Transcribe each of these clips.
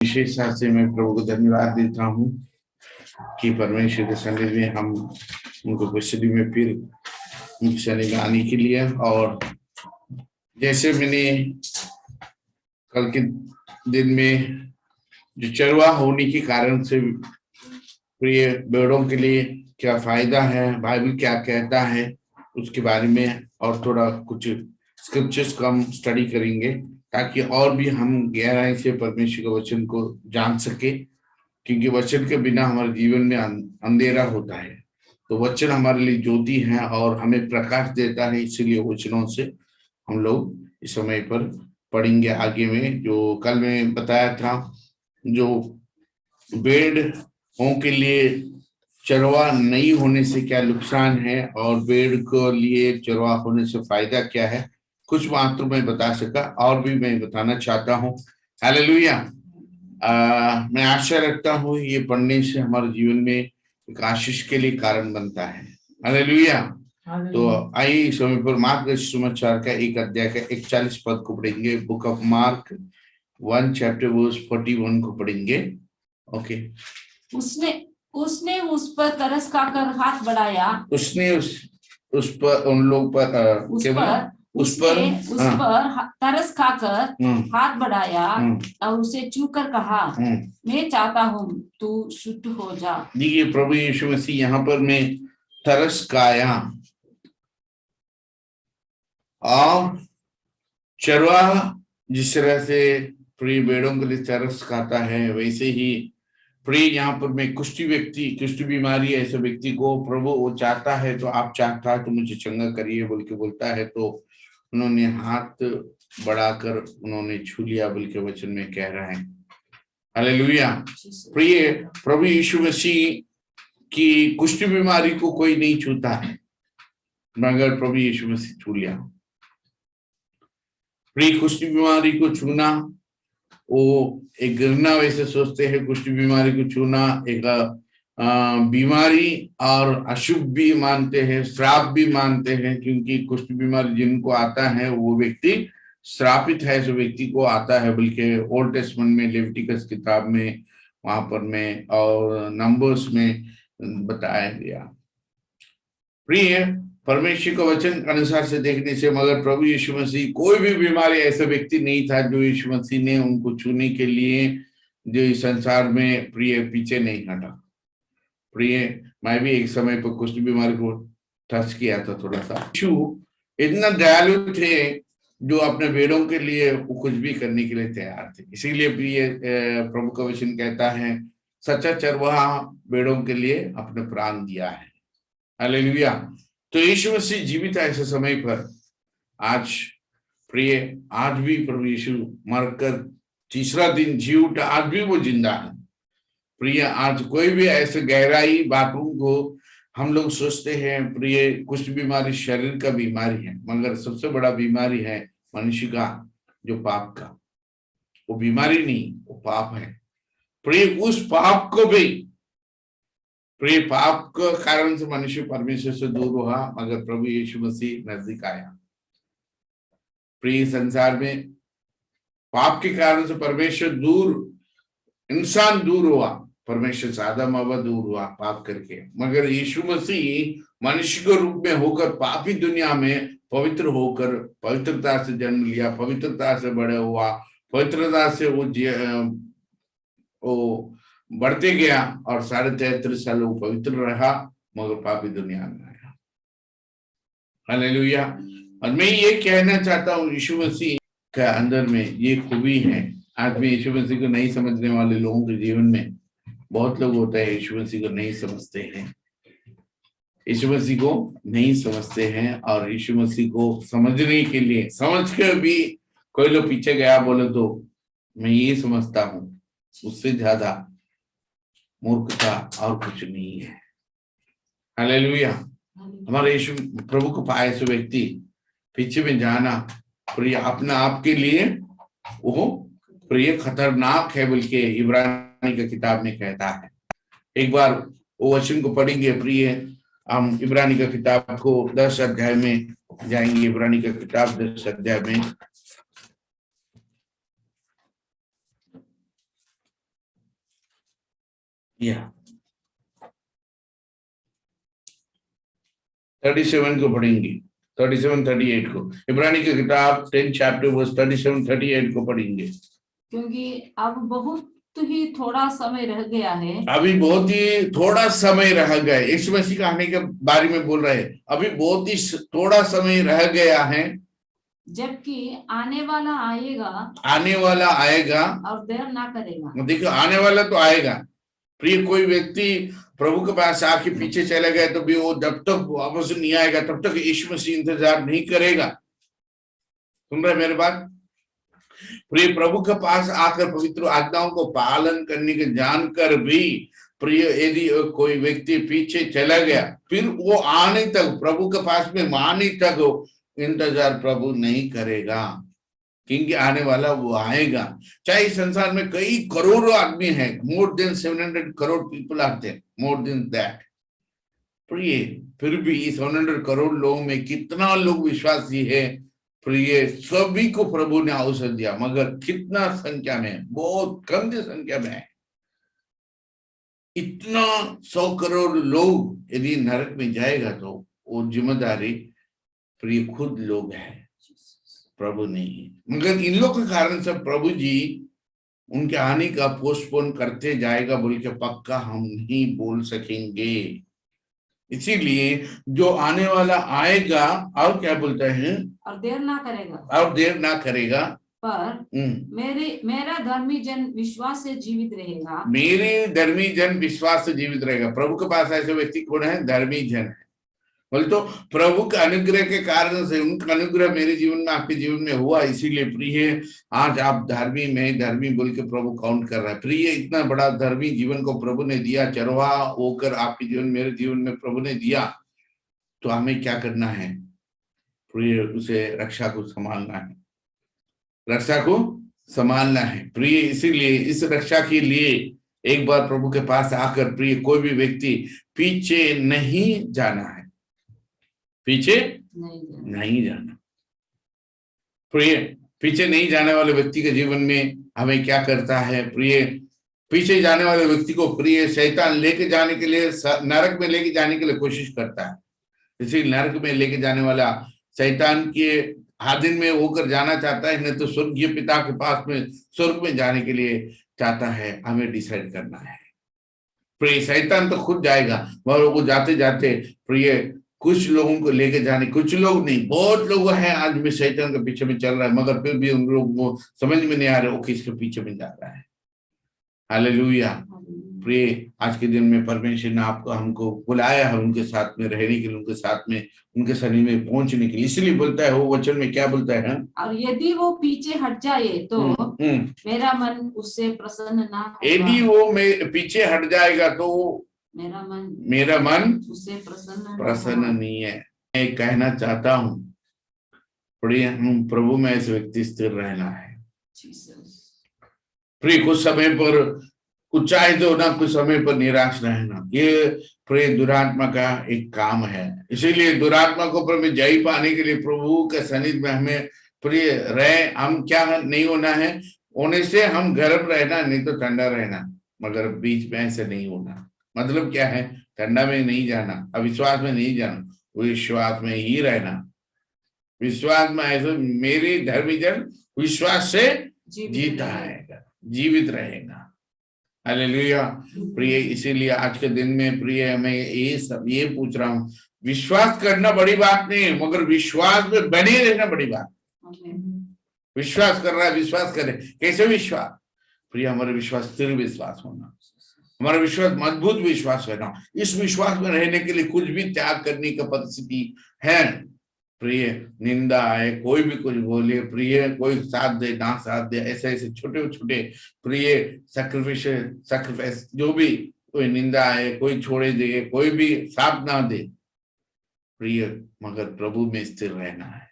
विशेष रूप से मैं प्रभु को धन्यवाद देता हूँ कि परमेश्वर के सन्निधि में हम उनको कुशली में फिर उनके सन्निधि में आने के लिए, और जैसे मैंने कल के दिन में जो चरवा होने के कारण से प्रिय भेड़ों के लिए क्या फायदा है, बाइबल क्या कहता है उसके बारे में और थोड़ा कुछ स्क्रिप्चर्स को हम स्टडी करेंगे ताकि और भी हम गहराई से परमेश्वर के वचन को जान सके, क्योंकि वचन के बिना हमारे जीवन में अंधेरा होता है। तो वचन हमारे लिए ज्योति है और हमें प्रकाश देता है, इसीलिए वचनों से हम लोग इस समय पर पढ़ेंगे आगे में। जो कल मैं बताया था, जो भेड़ों के लिए चरवा नहीं होने से क्या नुकसान है और भेड़ को लिए चरवा होने से फायदा क्या है, कुछ मात्र मैं बता सका और भी मैं बताना चाहता हूँ। हालेलुया। मैं आशा रखता हूँ ये पढ़ने से हमारे जीवन में एक आशीष के लिए कारण बनता है। हालेलुया। तो आइए समय पर मार्क समाचार का एक अध्याय का 41 पद को पढ़ेंगे। Book of Mark 1 chapter verse 41 को पढ़ेंगे। ओके। उसने उस पर तरस खाकर हाथ बढ़ाया। उसने उस पर उन लोग पर उस पर तरस खाकर हाथ बढ़ाया और उसे छूकर कहा, मैं चाहता हूँ तू शुद्ध हो जा। देखिए प्रभु यीशु मसीह यहाँ पर मैं तरस खाया, और चरवाहा जिस तरह से प्रिय भेड़ों के लिए तरस खाता है, वैसे ही प्रिय यहाँ पर मैं कुष्ठी बीमारी ऐसे व्यक्ति को प्रभु वो चाहता है, तो आप चाहता है तो मुझे चंगा करिए बोल के बोलता है, तो उन्होंने हाथ बढ़ाकर उन्होंने छू लिया बोल के वचन में कह रहा है। हालेलुया। प्रिय प्रभु यीशु मसीह की कुष्ठी बीमारी को कोई नहीं छूता है, मगर प्रभु यीशु मसीह छू लिया। प्रिय कुष्ठी बीमारी को छूना वो एक घृणा वैसे सोचते हैं, कुष्ठी बीमारी को छूना एक बीमारी और अशुभ भी मानते हैं, श्राप भी मानते हैं, क्योंकि कुष्ठी बीमारी जिनको आता है वो व्यक्ति श्रापित है, जो व्यक्ति को आता है। बल्कि ओल्ड टेस्टमेंट में लेविटिकस किताब में वहां पर में और नंबर्स में बताया गया। प्रिय परमेश्वर के वचन के अनुसार से देखने से मगर प्रभु यीशु मसीह कोई भी बीमारी ऐसा व्यक्ति नहीं था जो यीशु मसीह ने उनको छूने के लिए जो इस संसार में प्रिय पीछे नहीं हटा। प्रिय मैं भी एक समय पर कुछ बीमारी को टच किया था थोड़ा सा। यीशु इतना दयालु थे जो अपने भेड़ों के लिए वो कुछ भी करने के लिए तैयार थे। इसीलिए प्रिय प्रभु का वचन कहता है, सच्चा चरवाहा भेड़ों के लिए अपने प्राण दिया है। हालेलुया। तो यीशु मसीह जीवित है ऐसे समय पर। आज प्रिय आज भी प्रभु यीशु मरकर तीसरा दिन जी उठा, आज भी वो जिंदा है। प्रिय आज कोई भी ऐसे गहराई बातों को हम लोग सोचते हैं, प्रिय कुछ बीमारी शरीर का बीमारी है, मगर सबसे बड़ा बीमारी है मनुष्य का जो पाप का, वो बीमारी नहीं वो पाप है। प्रिय उस पाप को भी प्रिय पाप के कारण से मनुष्य परमेश्वर से दूर हुआ, मगर प्रभु यीशु मसीह नजदीक आया। प्रिय संसार में पाप के कारण से परमेश्वर दूर, इंसान दूर हुआ, परमेश्वर से आदम हव्वा दूर हुआ पाप करके, मगर यीशु मसीह मनुष्य के रूप में होकर पापी दुनिया में पवित्र होकर पवित्रता से जन्म लिया, पवित्रता से बड़े हुआ, पवित्रता से वो बढ़ते गया और 33.5 साल वो पवित्र रहा, मगर पापी दुनिया में आया। हालेलुया। और मैं ये कहना चाहता हूँ, यीशु मसीह के अंदर में ये खूबी है। आज भी यीशु मसीह को नहीं समझने वाले लोगों के जीवन में बहुत लोग होते हैं यीशु मसीह को नहीं समझते हैं, यीशु मसीह को नहीं समझते हैं, और यीशु मसीह को समझने के लिए समझ के भी कोई लोग पीछे गया बोले तो मैं ये समझता हूँ, उससे ज्यादा मूर्खता और कुछ नहीं है। हालेलुया। हमारे यीशु प्रभु को पाए से व्यक्ति पीछे में जाना प्रिय अपने आप के लिए वो प्रिय खतरनाक है, बल्कि इब्रानी की किताब में कहता है। एक बार वो वचन को पढ़ेंगे प्रिय, हम इब्रानी का किताब को 10 अध्याय में जाएंगे। इब्रानी का किताब 10 अध्याय में या 37 को पढ़ेंगे, 37-38 को, इब्रानी की किताब 10 चैप्टर वर्स 37-38 को पढ़ेंगे। क्योंकि अब बहुत ही थोड़ा समय रह गया है, अभी बहुत ही थोड़ा समय रह गया। यीशु मसीह के आने के बारे में बोल रहे हैं, अभी बहुत ही थोड़ा समय रह गया है, जबकि आने वाला आएगा और देर ना करेगा। देखो आने वाला तो आएगा। प्रिय, कोई व्यक्ति प्रभु के पास आके पीछे चले गए तो भी वो जब तक वापस नहीं आएगा तब तक यीशु मसीह इंतजार नहीं करेगा। सुन रहे मेरे बात? प्रिय, प्रभु के पास आकर पवित्र आज्ञाओं को पालन करने के जानकर भी प्रिय यदि कोई व्यक्ति पीछे चला गया, फिर वो आने तक, प्रभु के पास में आने तक इंतजार प्रभु नहीं करेगा, क्योंकि आने वाला वो आएगा। चाहे इस संसार में कई करोड़ों आदमी हैं, मोर देन 700 करोड़ पीपल आते हैं, मोर देन दैट। प्रिय, फिर भी इस 700 करोड़ लोगों में कितना लोग विश्वासी है? प्रिय, सभी को प्रभु ने अवसर दिया, मगर कितना संख्या में? बहुत कम संख्या में है। इतना 100 करोड़ लोग यदि नरक में जाएगा तो वो जिम्मेदारी प्रिय खुद लोग है, प्रभु नहीं है। मगर इन लोग के कारण से प्रभु जी उनके आने का पोस्टपोन करते जाएगा बोल के पक्का हम नहीं बोल सकेंगे। इसीलिए जो आने वाला आएगा और क्या बोलते हैं, और देर ना करेगा पर मेरा धर्मी जन विश्वास से जीवित रहेगा। मेरे धर्मी जन विश्वास से जीवित रहेगा। प्रभु के पास ऐसे व्यक्ति कौन है? धर्मी जन है। बोले तो प्रभु के अनुग्रह के कारण से, उनका अनुग्रह मेरे जीवन में, आपके जीवन में हुआ, इसीलिए प्रिय आज आप धर्मी में धर्मी बोल के प्रभु काउंट कर रहा है। प्रिय, इतना बड़ा धर्मी जीवन को प्रभु ने दिया, चरवाहा होकर आपके जीवन, मेरे जीवन में प्रभु ने दिया, तो हमें क्या करना है? प्रिय, उसे रक्षा को संभालना है, रक्षा को संभालना है। प्रिय, इसीलिए इस रक्षा के लिए एक बार प्रभु के पास आकर प्रिय कोई भी व्यक्ति पीछे नहीं जाना है, पीछे नहीं जाना। प्रिय, पीछे नहीं जाने वाले व्यक्ति के जीवन में हमें क्या करता है? प्रिय, पीछे जाने वाले व्यक्ति को प्रिय शैतान लेके जाने के लिए, नरक में लेके जाने के लिए कोशिश करता है। इसीलिए नरक में लेके जाने वाला शैतान के हादिन में होकर जाना चाहता है, नहीं तो स्वर्गीय पिता के पास में स्वर्ग में जाने के लिए चाहता है। हमें डिसाइड करना है। प्रिय, शैतान तो खुद जाएगा, मगर वो जाते जाते प्रिय कुछ लोगों को लेके जाने, कुछ लोग नहीं, बहुत लोग हैं आज में शैतान के पीछे में चल रहा है, मगर फिर भी उन लोगों को समझ में नहीं आ रहा वो किसके पीछे में जा रहा है। हालेलुया। प्रिय, आज के दिन में परमेश्वर ने आपको, हमको बुलाया है उनके साथ में रहने के लिए, उनके साथ में, उनके शरीर में पहुंचने के लिए। इसलिए बोलता है वो वचन में, क्या बोलता है? और यदि वो पीछे हट जाए तो मेरा मन उससे प्रसन्न ना होगा। यदि वो पीछे हट जाएगा तो मेरा मन उससे प्रसन्न नहीं है। मैं कहना चाहता हूँ प्रिय, हम प्रभु में ऐसे व्यक्ति स्थिर रहना है। प्रिय, कुछ समय पर उत्साहित होना, कुछ समय पर निराश रहना, ये प्रिय दुरात्मा का एक काम है। इसीलिए दुरात्मा को पर जय पाने के लिए प्रभु के सन्निधि में हमें प्रिय रहे। हम क्या नहीं होना है? होने से हम गर्म रहना, नहीं तो ठंडा रहना, मगर बीच में ऐसे नहीं होना। मतलब क्या है? ठंडा में नहीं जाना, अविश्वास में नहीं जाना, विश्वास में ही रहना। विश्वास में ऐसे, मेरे धर्मी जन विश्वास से जीता है, जीवित रहेगा। हालेलुया। प्रिय, इसीलिए आज के दिन में प्रिय मैं ये पूछ रहा हूँ, विश्वास करना बड़ी बात नहीं, मगर विश्वास में बने रहना बड़ी बात। विश्वास कर रहा है, विश्वास करे। कैसे विश्वास? प्रिय, हमारा विश्वास स्थिर विश्वास होना, हमारा विश्वास मजबूत विश्वास रहना। इस विश्वास में रहने के लिए कुछ भी त्याग करने का परिस्थिति है। प्रिय, निंदा आए, कोई भी कुछ बोले, प्रिय कोई साथ दे ना साथ दे, ऐसे ऐसे छोटे छोटे प्रिय सैक्रिफाइस, जो भी कोई निंदा आए, कोई छोड़े दे, कोई भी साथ ना दे, प्रिय मगर प्रभु में स्थिर रहना है।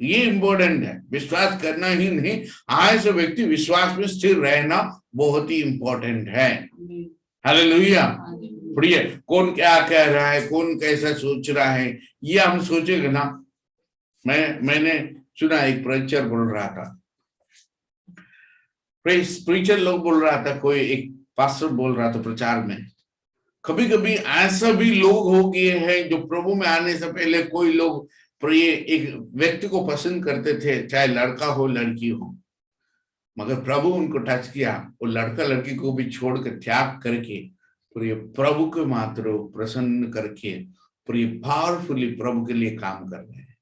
ये इम्पोर्टेंट है। विश्वास करना ही नहीं, ऐसे व्यक्ति विश्वास में स्थिर रहना बहुत ही इम्पोर्टेंट है। हालेलुया। प्रिय, कौन क्या कह रहा है, कौन कैसा सोच रहा है, ये हम सोचेंगे ना। मैंने सुना एक प्रीचर बोल रहा था, प्रीचर लोग बोल रहा था, कोई एक पास्टर बोल रहा था प्रचार में, कभी कभी ऐसा भी लोग हो गए हैं जो प्रभु में आने से पहले कोई लोग प्रिय एक व्यक्ति को पसंद करते थे, चाहे लड़का हो लड़की हो, मगर प्रभु उनको टच किया, वो लड़का लड़की को भी छोड़कर त्याग करके प्रिय प्रभु को मात्र प्रसन्न करके प्रिय पावरफुली प्रभु के लिए काम कर रहे हैं।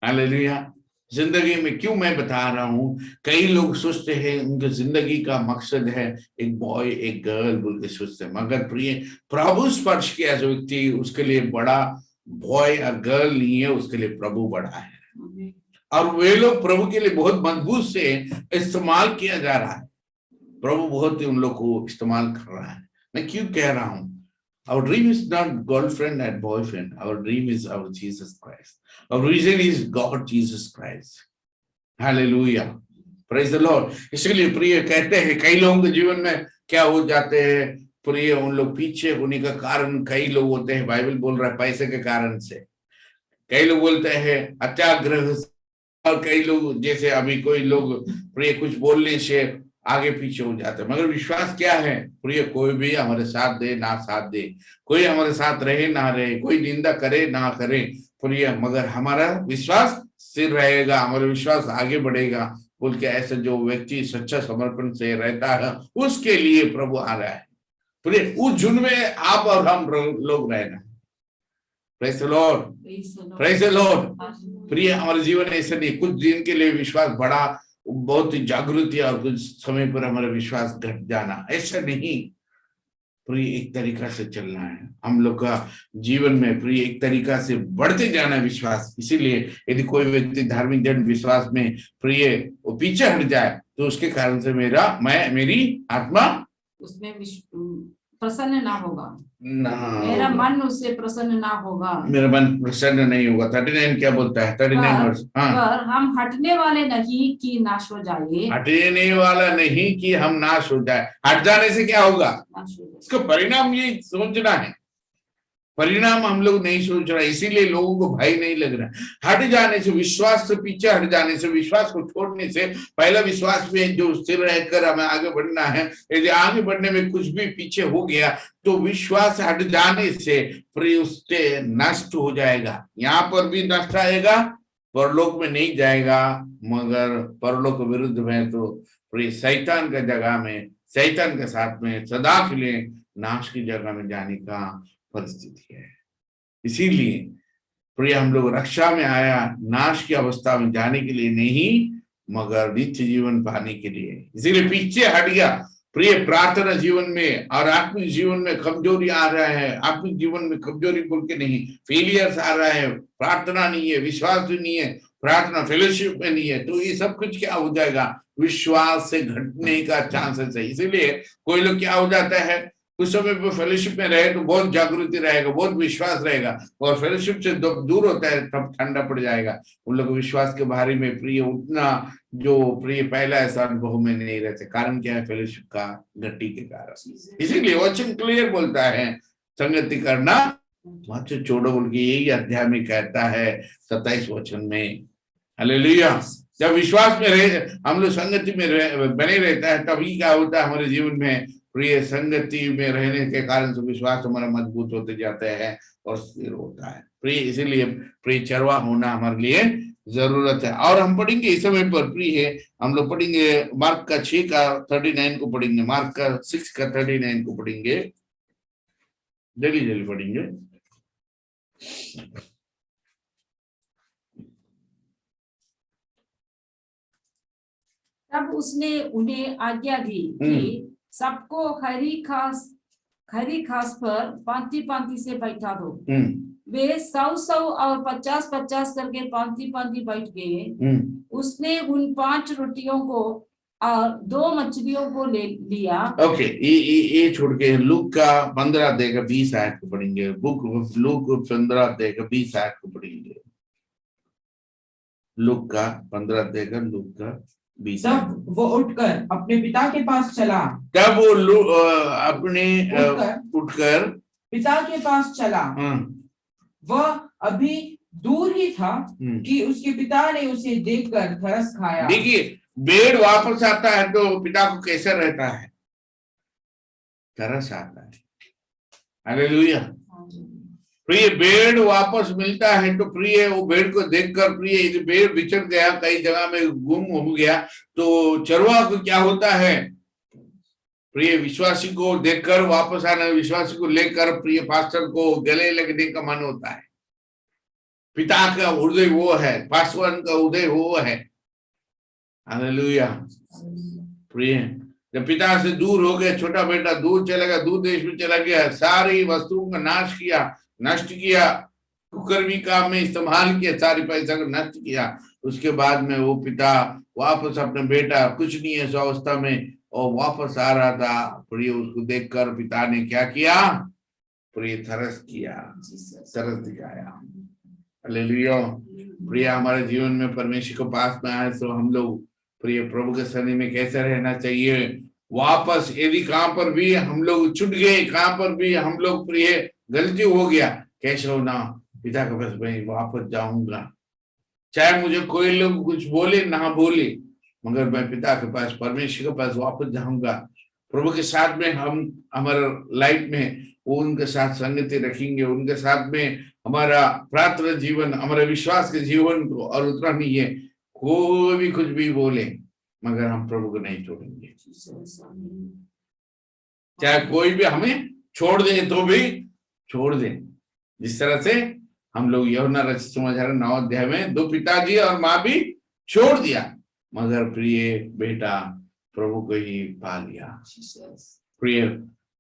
हालेलुया। जिंदगी में क्यों मैं बता रहा हूं, कई लोग सोचते हैं उनके जिंदगी का मकसद है एक बॉय एक गर्ल बोल के सोचते हैं, मगर प्रिय प्रभु स्पर्श किया जो व्यक्ति, उसके लिए बड़ा बॉय और गर्ल नहीं है, उसके लिए प्रभु बड़ा है। और वे लोग प्रभु के लिए बहुत मजबूत से इस्तेमाल किया जा रहा है, प्रभु बहुत ही उन लोग को इस्तेमाल कर रहा है। मैं क्यों कह रहा हूं, our dream is not girlfriend and boyfriend, our dream is our Jesus Christ, our vision is God Jesus Christ. Hallelujah, praise the Lord। इसलिए प्रिय कहते हैं कई लोगों के जीवन में क्या हो जाते हैं प्रिय, उन लोग पीछे होने का कारण कई लोग होते हैं, बाइबल बोल रहा है पैसे के कारण से, कई लोग बोलते हैं अत्याग्रह, और कई लोग जैसे अभी कोई लोग प्रिय कुछ बोलने से आगे पीछे हो जाते हैं। मगर विश्वास क्या है प्रिय, कोई भी हमारे साथ दे ना साथ दे, कोई हमारे साथ रहे ना रहे, कोई निंदा करे ना करे प्रिय, मगर हमारा विश्वास स्थिर रहेगा, हमारा विश्वास आगे बढ़ेगा बोल के ऐसा जो व्यक्ति सच्चा समर्पण से रहता है उसके लिए प्रभु आ रहा है। प्रिय उस झुंड में आप और हम लोग रहना। Praise the Lord, praise the Lord. प्रिय हमारे जीवन ऐसे नहीं, कुछ दिन के लिए विश्वास बढ़ा, बहुत ही जागृति, और कुछ समय पर हमारा विश्वास घट जाना, ऐसा नहीं। प्रिय एक तरीका से चलना है हम लोग का जीवन में, प्रिय एक तरीका से बढ़ते जाना है विश्वास। इसीलिए यदि कोई व्यक्ति धार्मिक जन विश्वास में प्रिय वो पीछे हट जाए तो उसके कारण से मेरी आत्मा उसमें प्रसन्न ना होगा, ना, मेरा मन उससे प्रसन्न ना होगा, मेरा मन प्रसन्न नहीं होगा। 39 क्या बोलता है, 39 वर्ष। पर हम हटने वाले नहीं कि नाश हो जाए, हटने वाला नहीं कि हम नाश हो जाए। हट जाने से क्या होगा, इसका परिणाम ये सोचना है, परिणाम हम लोग नहीं सोच रहे, इसीलिए लोगों को भय नहीं लग रहा। हट जाने से, विश्वास से पीछे हट जाने से, विश्वास को छोड़ने से, पहला विश्वास में जो स्थिर रहकर हमें आगे बढ़ना है, यदि आगे बढ़ने में कुछ भी पीछे हो गया तो विश्वास हट जाने से प्रिय उससे नष्ट हो जाएगा। यहाँ पर भी नष्ट आएगा, परलोक में नहीं जाएगा, मगर परलोक के विरुद्ध में तो प्रिय शैतान का जगह में, शैतान के साथ में सदा के लिए नाश की जगह में जाने का परिस्थिति है। इसीलिए प्रिय हम लोग रक्षा में आया नाश की अवस्था में जाने के लिए नहीं, मगर नित्य जीवन पाने के लिए। इसीलिए पीछे हट गया। प्रिय प्रार्थना जीवन में और आत्मिक जीवन में कमजोरी आ रहा है, आत्मिक जीवन में कमजोरी बोल के नहीं, फेलियर्स आ रहा है, प्रार्थना नहीं है, विश्वास नहीं है, प्रार्थना फेलोशिप में नहीं है, तो ये सब कुछ क्या हो जाएगा, विश्वास से घटने का चांसेस है। इसीलिए कोई लोग क्या हो जाता है, उस समय पर फेलोशिप में रहे तो बहुत जागृति रहेगा, बहुत विश्वास रहेगा, और फेलोशिप से दूर होता है तब ठंडा पड़ जाएगा। उन लोग विश्वास के बारे में प्रिय उतना जो प्रिय पहला ऐसा अनुभव में नहीं रहते। कारण क्या है, फेलोशिप का घटी के कारण। इसीलिए वचन क्लियर बोलता है संगति करना मत छोड़ो बोल के, यही अध्याय में कहता है 27 वचन में। हालेलुया। जब विश्वास में रहे हम लोग, संगति में बने रहता है, तभी क्या होता है हमारे जीवन में, प्रिय संगति में रहने के कारण से विश्वास हमारा मजबूत होते जाता है और स्थिर होता है। प्रिय इसीलिए प्रिय चरवा होना हमारे लिए जरूरत है। और हम पढ़ेंगे इस समय पर प्रिय हम लोग पढ़ेंगे मार्क का 6 का 39 को पढ़ेंगे, मार्क का 6 का 39 को पढ़ेंगे, जल्दी पढ़ेंगे। तब उसने उन्हें आज्ञा दी कि सबको खरी खास पर पांति से बैठा दो। वे 100 और 50 करके पांति बैठ गए। उसने उन 5 रोटियों को और 2 मछलियों को ले लिया। ओके, ये छोड़ के लूक का 15 अध्याय का 20 आयत को पढ़ेंगे। बुक लूक 15 अध्याय का 20 आयत को पढ़ेंगे। लूक का 15 अध्याय का लूक का 20। तब वो उठकर अपने पिता के पास चला। तब वो अपने उठकर पिता के पास चला। वह अभी दूर ही था कि उसके पिता ने उसे देखकर तरस खाया। देखिए, भेड़ वापस आता है तो पिता को कैसा रहता है, तरस आता है। हालेलुया। प्रिय भेड़ वापस मिलता है तो प्रिय वो भेड़ को देखकर, प्रिय यदि भेड़ बिछड़ गया, कई जगह में गुम हो गया, तो चरवाहा को क्या होता है, प्रिय विश्वासी को देखकर वापस आना, विश्वासी को लेकर प्रिय पास्टर को गले लगने का मन होता है। पिता का हृदय वो है, पासवान का हृदय वो है। हालेलुया। प्रिय जब पिता से दूर हो गए, छोटा बेटा दूर चला गया, दूर देश में चला गया, सारी वस्तुओं का नाश किया, नष्ट किया, कुकर्मी काम में इस्तेमाल किया, सारी पैसा को नष्ट किया। उसके बाद में वो पिता वापस अपने बेटा कुछ नहीं है अवस्था में और वापस आ रहा था, प्रिय उसको देखकर पिता ने क्या किया, प्रिय तरस किया, तरस दिखाया। हालेलुया। प्रिय हमारे जीवन में परमेश्वर के पास में आए तो हम लोग प्रिय प्रभु के सन्निधि में कैसे रहना चाहिए। वापस यदि कहां पर भी हम लोग छूट गए, कहां पर भी हम लोग प्रिय गलती हो गया, कैसे होना, पिता के पास मैं वापस जाऊंगा, चाहे मुझे कोई लोग कुछ बोले ना बोले, मगर मैं पिता के पास, परमेश्वर के पास वापस जाऊंगा। प्रभु के साथ में हम हमारे लाइफ में वो उनके साथ संगति रखेंगे, उनके साथ में हमारा प्रार्थना जीवन, हमारे विश्वास के जीवन को, और उतना नहीं है कोई भी कुछ भी बोले, मगर हम प्रभु को नहीं छोड़ेंगे। चाहे कोई भी हमें छोड़ दे तो भी छोड़ दे। जिस तरह से हम लोग यूहन्ना रचित सुसमाचार 9 अध्याय में 2 पिताजी और माँ भी छोड़ दिया, मगर प्रिय बेटा प्रभु को ही पा लिया। प्रिय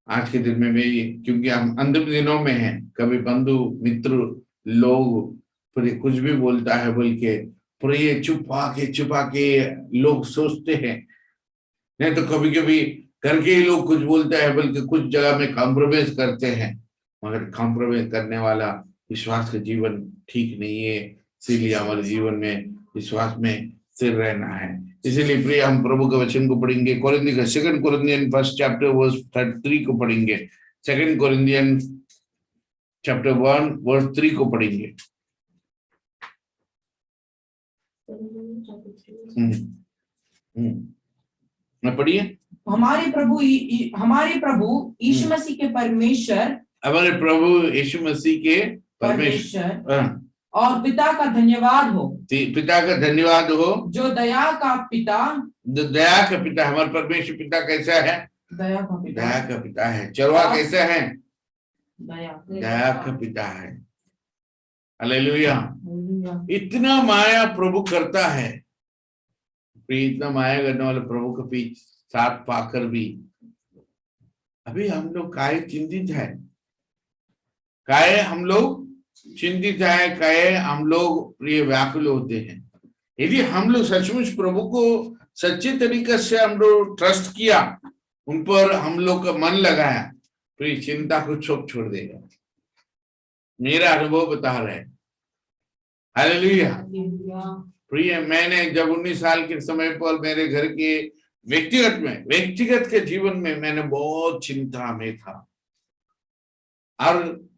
आज के दिन में भी, क्योंकि हम अंतिम दिनों में हैं, कभी बंधु मित्र लोग प्रिय कुछ भी बोलता है बोल के प्रिय छुपा के लोग सोचते हैं, नहीं तो कभी कभी घर के ही लोग कुछ बोलते हैं बल्कि कुछ जगह में कॉम्प्रोमाइज करते हैं, मगर कॉम्प्रोमाइज करने वाला विश्वास का जीवन ठीक नहीं है। इसीलिए हमारे जीवन में विश्वास में स्थिर रहना है। इसीलिए प्रिय हम प्रभु के वचन को पढ़ेंगे, कोरिन्थी का 2 कोरिन्थियन 1 चैप्टर वर्स 33 को पढ़ेंगे, 2 कोरिन्थियन चैप्टर 1 वर्स 3 को पढ़ेंगे। पढ़िए। हमारे प्रभु यीशु मसीह के परमेश्वर, हमारे प्रभु यीशु मसीह के परमेश्वर और पिता का धन्यवाद हो, पिता का धन्यवाद हो, जो दया का पिता, हमारे परमेश्वर पिता कैसा है, दया का पिता है। चरवाहा कैसा है, दया का पिता है। हालेलुया। इतना माया प्रभु करता है, इतना माया करने वाले प्रभु के पीछे साथ पाकर भी अभी हम लोग काहे चिंतित है, काहे हम लोग चिंतित है, काहे हम लोग प्रिय व्याकुल होते हैं। यदि हम लोग सचमुच प्रभु को सच्चे तरीके से हम लोग ट्रस्ट किया, उन पर हम लोग का मन लगाया, प्रिय चिंता को छोड़ देगा। मेरा अनुभव बता रहा है। हालेलुया। प्रिय मैंने जब 19 साल के समय पर मेरे घर के व्यक्तिगत के जीवन में मैंने बहुत चिंता में था, और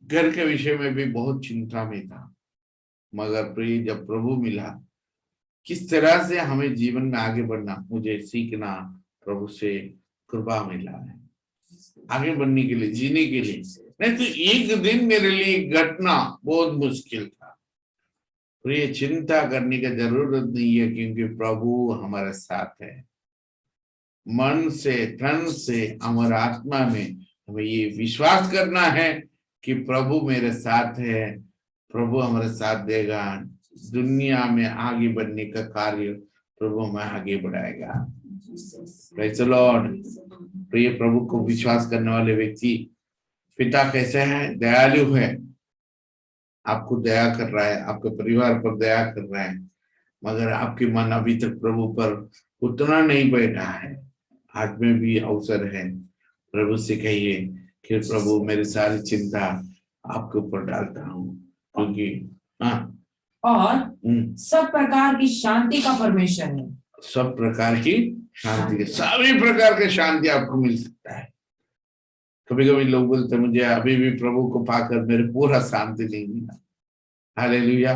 घर के विषय में भी बहुत चिंता में था, मगर प्रिय जब प्रभु मिला, किस तरह से हमें जीवन में आगे बढ़ना, मुझे सीखना प्रभु से कृपा मिला है आगे बढ़ने के लिए, जीने के लिए। नहीं तो एक दिन मेरे लिए घटना बहुत मुश्किल था। प्रिय चिंता करने की जरूरत नहीं है, क्योंकि प्रभु हमारे साथ है। मन से, तन से, हमारे आत्मा में हमें ये विश्वास करना है कि प्रभु मेरे साथ है, प्रभु हमारे साथ देगा। दुनिया में आगे बढ़ने का कार्य प्रभु हमें आगे बढ़ाएगा। Praise the Lord. प्रिय प्रभु को विश्वास करने वाले व्यक्ति, पिता कैसे है, दयालु है, आपको दया कर रहा है, आपके परिवार पर दया कर रहा है, मगर आपकी मन अभी तक प्रभु पर उतना नहीं बैठा है। आज में भी अवसर है, प्रभु से कहिए कि प्रभु मेरी सारी चिंता आपके ऊपर डालता हूँ, क्योंकि और सब प्रकार की शांति का परमेश्वर है। सब प्रकार की शांति, सभी प्रकार की शांति आपको मिल सकता है। कभी कभी लोग बोलते मुझे अभी भी प्रभु को पाकर मेरे पूरा शांति नहीं मिला। हालेलुया।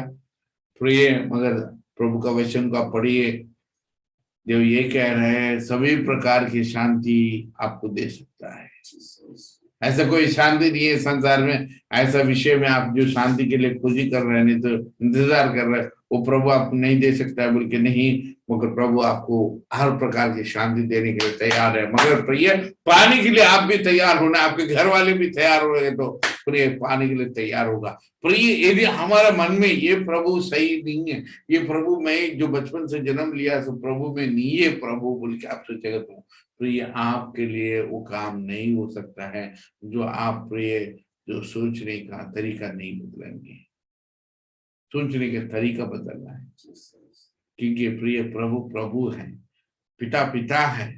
प्रिय मगर प्रभु का वचन को आप पढ़िए, जो ये कह रहे हैं सभी प्रकार की शांति आपको दे सकता है। ऐसा कोई शांति नहीं है संसार में, ऐसा विषय में आप जो शांति के लिए खोजी कर रहे हैं, नहीं तो इंतजार कर रहे हैं, वो प्रभु आपको नहीं दे सकता है बोल के नहीं, मगर प्रभु आपको हर प्रकार की शांति देने के लिए तैयार है। मगर प्रिय पाने के लिए आप भी तैयार होना, आपके घर वाले भी तैयार हो रहे तो प्रिय पाने के लिए तैयार होगा। प्रिय यदि हमारा मन में ये प्रभु सही नहीं है, ये प्रभु मैं जो बचपन से जन्म लिया सो प्रभु में नहीं है प्रभु बोल के आप सोचेगा तो प्रिय आपके लिए वो काम नहीं हो सकता है, जो आप प्रिय जो सोचने का तरीका नहीं बदलेंगे। सोचने का तरीका बदलना है, क्योंकि प्रिय प्रभु प्रभु है, पिता पिता है,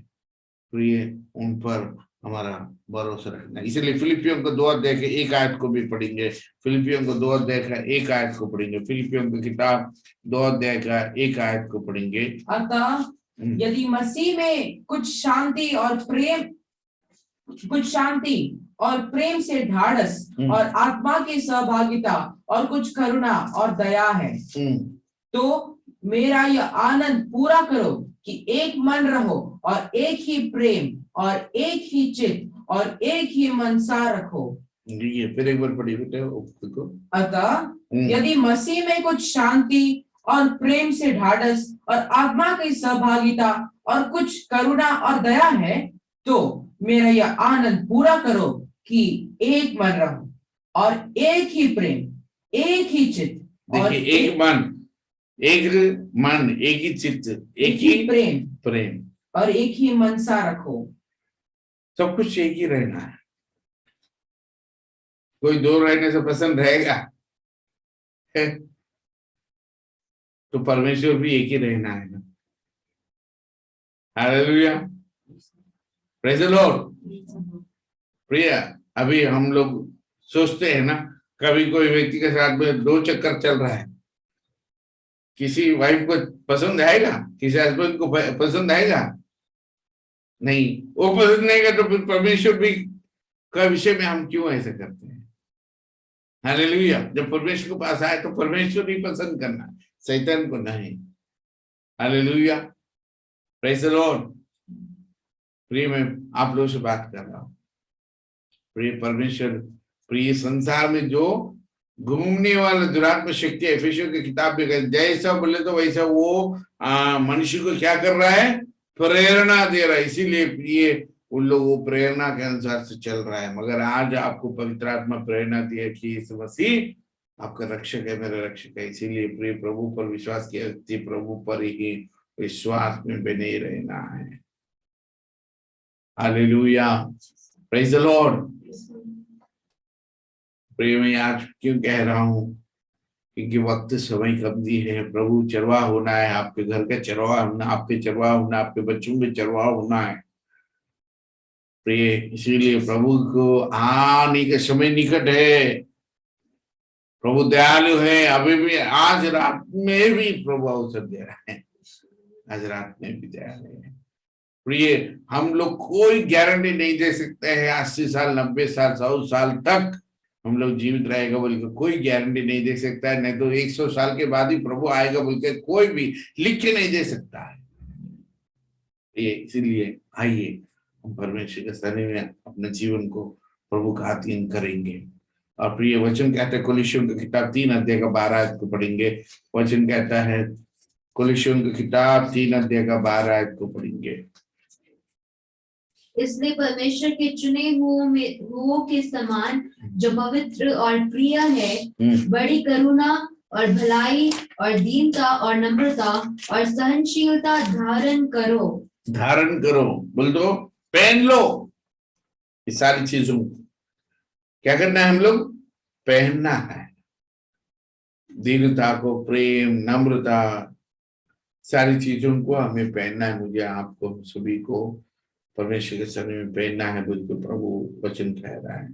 प्रिय उन पर हमारा भरोसा रखना। इसलिए फिलिपियों को 2 अध्याय के 1 आयत को भी पढ़ेंगे, फिलिपियों को 2 अध्याय का 1 आयत को पढ़ेंगे, फिलिपियों की किताब 2 अध्याय का 1 आयत को पढ़ेंगे। अतः यदि मसीह में कुछ शांति और प्रेम से ढाढ़स और आत्मा की सहभागिता और कुछ करुणा और दया है, तो मेरा यह आनंद पूरा करो कि एक मन रहो और एक ही प्रेम और एक ही चित्त और एक ही मनसा रखो। ये फिर एक बार पढ़िए बेटा। अतः यदि मसीह में कुछ शांति और प्रेम से ढाढ़स और आत्मा की सहभागिता और कुछ करुणा और दया है, तो मेरा यह आनंद पूरा करो कि एक मन रहो और एक ही प्रेम, एक ही चित्त और एक मन, एक ही चित्त, एक ही प्रेम और एक ही मनसा रखो। सब कुछ एक ही रहना है। कोई 2 रहने से पसंद रहेगा है? तो परमेश्वर भी एक ही रहना है ना। Hallelujah, praise the Lord. प्रिय अभी हम लोग सोचते हैं ना, कभी कोई व्यक्ति के साथ में 2 चक्कर चल रहा है, किसी वाइफ को पसंद आएगा, किसी हस्बैंड को पसंद आएगा नहीं, वो पसंद नहीं का तो फिर परमेश्वर भी का विषय में हम क्यों ऐसा करते हैं। हालेलुया, जब परमेश्वर के पास आए तो परमेश्वर ही पसंद करना, शैतान को नहीं। Hallelujah, praise the Lord. प्रिय मैं आप लोगों से बात कर रहा हूं, प्रिय परमेश्वर, प्रिय संसार में जो घूमने वाला दुरात्मा शक्ति, एफेसियों की किताब में जैसा बोले तो वैसा वो मनुष्य को क्या कर रहा है, प्रेरणा दे रहा है। इसीलिए प्रिय उन लोगों को प्रेरणा के अनुसार से चल रहा है। मगर आज आपको पवित्र आत्मा प्रेरणा दी है कि यीशु मसीह आपका रक्षक है, मेरा रक्षक है। इसीलिए प्रिय प्रभु पर विश्वास किया, प्रभु पर ही विश्वास में बने रहना है। Hallelujah, praise the Lord. प्रिय मैं आज क्यों कह रहा हूं, क्योंकि वक्त समय कब्जी है। प्रभु चरवाहा होना है, आपके घर का चरवाहा होना, आपके चरवाहा होना, आपके बच्चों के चरवाहा होना है प्रिय। इसीलिए प्रभु को आने का समय निकट है। प्रभु दयालु है, अभी भी आज रात में भी प्रभु अवसर दे रहा है, आज रात में भी दयालु है। प्रिय हम लोग कोई गारंटी नहीं दे सकते हैं 80 साल 90 साल 100 साल तक हम लोग जीवित रहेगा बोल के कोई गारंटी नहीं दे सकता है, नहीं तो 100 साल के बाद ही प्रभु आएगा बोल के कोई भी लिख के नहीं दे सकता है। इसीलिए आइए हम परमेश्वर के सन्निधि में अपने जीवन को प्रभु का अधीन करेंगे। और प्रिय वचन कहते हैं, कोलोसियों की किताब 3 अध्याय का 12 आयत को पढ़ेंगे। वचन कहता है, कोलोसियों की किताब 3 अध्याय का 12 आयत को पढ़ेंगे। इसलिए परमेश्वर के चुने हुओं के समान जो पवित्र और प्रिय है, बड़ी करुणा और भलाई और दीनता और नम्रता और सहनशीलता धारण करो। धारण करो बोल दो, पहन लो। इस सारी चीजों क्या करना है, हम लोग पहनना है। दीनता को, प्रेम, नम्रता, सारी चीजों को हमें पहनना है। मुझे, आपको, सभी को परमेश्वर के सन्निधि में पहनना है बोल के प्रभु वचन कह रहा है।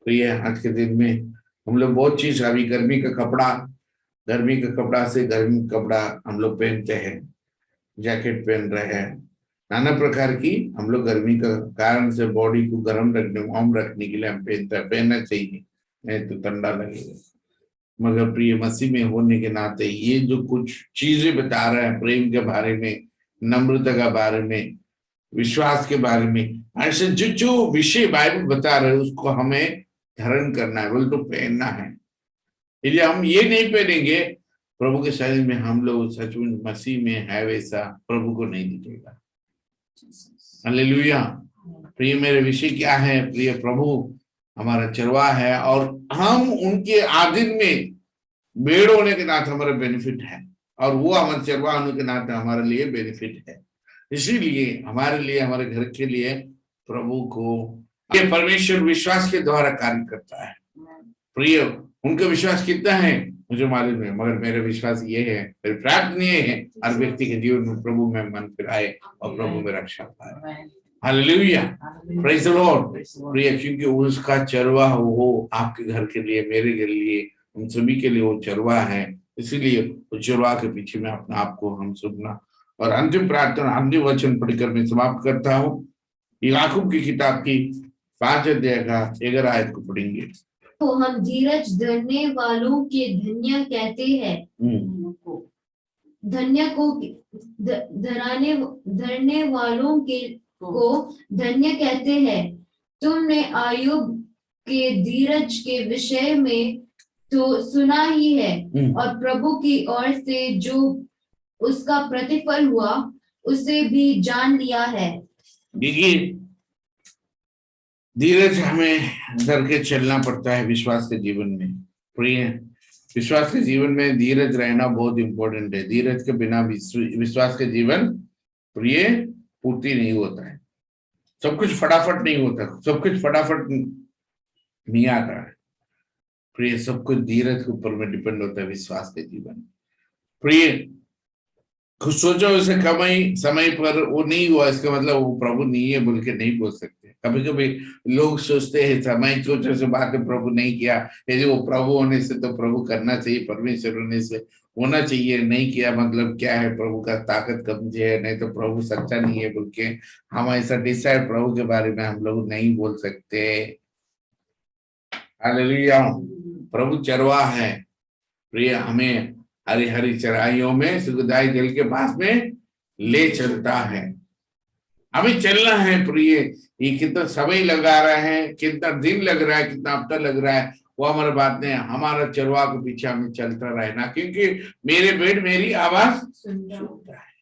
तो ये आज के दिन में हम लोग बहुत चीज, अभी गर्मी का कपड़ा से गर्मी कपड़ा हम लोग पहनते हैं, जैकेट पहन रहे हैं, नाना प्रकार की हम लोग गर्मी का कारण से बॉडी को गर्म रखने के लिए हम पहनना चाहिए, नहीं तो ठंडा लगेगा। मगर प्रिय मसीह में होने के नाते ये जो कुछ चीजें बता रहे हैं प्रेम के बारे में, नम्रता के बारे में, विश्वास के बारे में। ऐसे जो जो विषय बाइबल बता रहे हैं उसको हमें धारण करना है, बोल तो पहनना है। यदि हम ये नहीं पहनेंगे, प्रभु के शरीर में हम लोग सच में मसीह में है वैसा प्रभु को नहीं दिखेगा। हालेलुया। प्रिय मेरे विषय क्या है? प्रिय प्रभु हमारा चरवाहा है और हम उनके आधीन में भेड़ होने के नाते हमारा बेनिफिट है, और वो हमारे चरवाहा होने के नाते हमारे लिए बेनिफिट है। इसीलिए हमारे लिए, हमारे घर के लिए प्रभु को ये परमेश्वर विश्वास के द्वारा कार्य करता है। प्रिय, उनका विश्वास कितना है मुझे मालूम है, मगर मेरा विश्वास ये है, मेरी प्रार्थना ये है, हर व्यक्ति के जीवन में प्रभु में मन फिराए और प्रभु में रक्षा पाए। Hallelujah, praise the Lord. प्रिय, क्योंकि उसका चरवाहा वो आपके घर के लिए, मेरे के लिए, हम सभी के लिए वो चरवाहा है। इसीलिए उस चरवाहा के पीछे में अपने आप को हम सुनना। और अंतिम प्रार्थना, अंतिम वचन पढ़कर मैं समाप्त करता हूँ। याकूब की किताब की 5 अध्याय का 11 आयत को पढ़ेंगे। तो हम धीरज धरने वालों के धन्य कहते हैं, धन्य को धरने वालों के को धन्य कहते हैं। तुमने आयुब के धीरज के विषय में तो सुना ही है, और प्रभु की ओर से जो उसका प्रतिफल हुआ उसे भी जान लिया है। देखिए, धीरज हमें धर के चलना पड़ता है विश्वास के जीवन में। प्रिय, विश्वास के जीवन में धीरज रहना बहुत इंपॉर्टेंट है। धीरज के बिना विश्वास के जीवन प्रिय पूर्ति नहीं होता है। सब कुछ फटाफट नहीं होता, सब कुछ फटाफट नहीं आता है। प्रिय, सब कुछ धीरज के ऊपर में डिपेंड होता है विश्वास के जीवन। प्रिय, कुछ सोचो उसे कमाई समय पर वो नहीं हुआ, इसका मतलब वो प्रभु नहीं है बोल के नहीं बोल सकते। कभी कभी लोग सोचते हैं समय सोचने से बात है, प्रभु नहीं किया, यदि वो प्रभु होने से तो प्रभु करना चाहिए, परमेश्वर होने से होना चाहिए, नहीं किया मतलब क्या है, प्रभु का ताकत कम है, नहीं तो प्रभु सच्चा नहीं है बोल के हम ऐसा डिसाइड प्रभु के बारे में हम लोग नहीं बोल सकते। हालेलुया। प्रभु चरवाहा है। प्रिय, हमें हरी हरी चराइयों में सुखदायी जल के पास में ले चलता है। हमें चलना है। प्रिय, ये कितना समय लगा रहा है, कितना दिन लग रहा है, कितना हफ्ता लग रहा है, वो हमारी बात नहीं। हमारा चरवाहा के पीछे हमें चलता रहना, क्योंकि मेरे भेड़ मेरी आवाज सुनता है।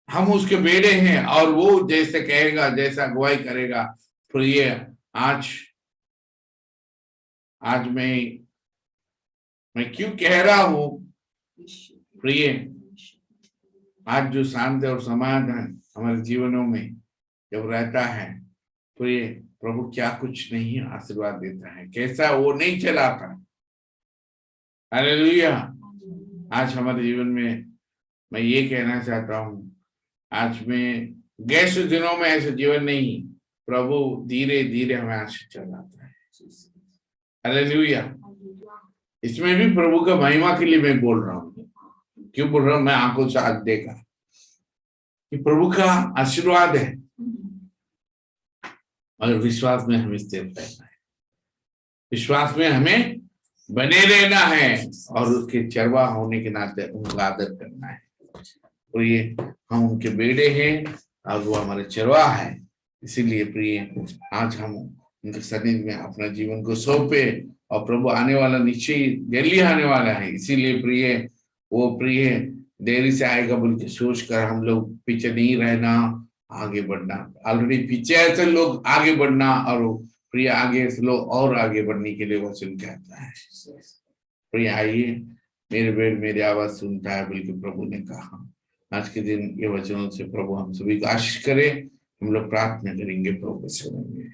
हम उसके बेड़े हैं और वो जैसे कहेगा, जैसा अगुवाई करेगा। प्रिय, आज मैं क्यों कह रहा हूं प्रिय, आज जो शांति और समाधान हमारे जीवनों में जब रहता है, प्रिय, प्रभु क्या कुछ नहीं आशीर्वाद देता है, कैसा वो नहीं चलाता। हालेलुया। आज हमारे जीवन में मैं ये कहना चाहता हूं, आज में गैस दिनों में ऐसा जीवन नहीं, प्रभु धीरे धीरे हमें आशीष चलाता है। हालेलुया। इसमें भी प्रभु का महिमा के लिए मैं बोल रहा हूँ। क्यों बोल रहा हूँ? मैं आंखों से आज देखा कि प्रभु का आशीर्वाद है, और विश्वास में हमें स्थिर रहना है, विश्वास में हमें बने रहना है, और उसके चरवाहा होने के नाते उनका आदर करना है। तो ये हम उनके बेटे हैं और वो हमारे चरवाहा है। इसीलिए प्रिय, आज हम उनके सन्निधि में अपना जीवन को सौंपे, और प्रभु आने वाला निश्चय जल्दी आने वाला है। इसीलिए प्रिय, वो प्रिय देरी से आएगा बोल के सोच कर हम लोग पीछे नहीं रहना, आगे बढ़ना। ऑलरेडी पीछे ऐसे लोग आगे बढ़ना, और प्रिय आगे से लोग और आगे बढ़ने के लिए वचन कहता है। प्रिय, आइए, मेरे बेड़ मेरी आवाज सुनता है बोल के प्रभु ने कहा। आज के दिन ये वचनों से प्रभु हम सभी को आशीष करे। हम लोग प्रार्थना करेंगे प्रभु के चरणों में।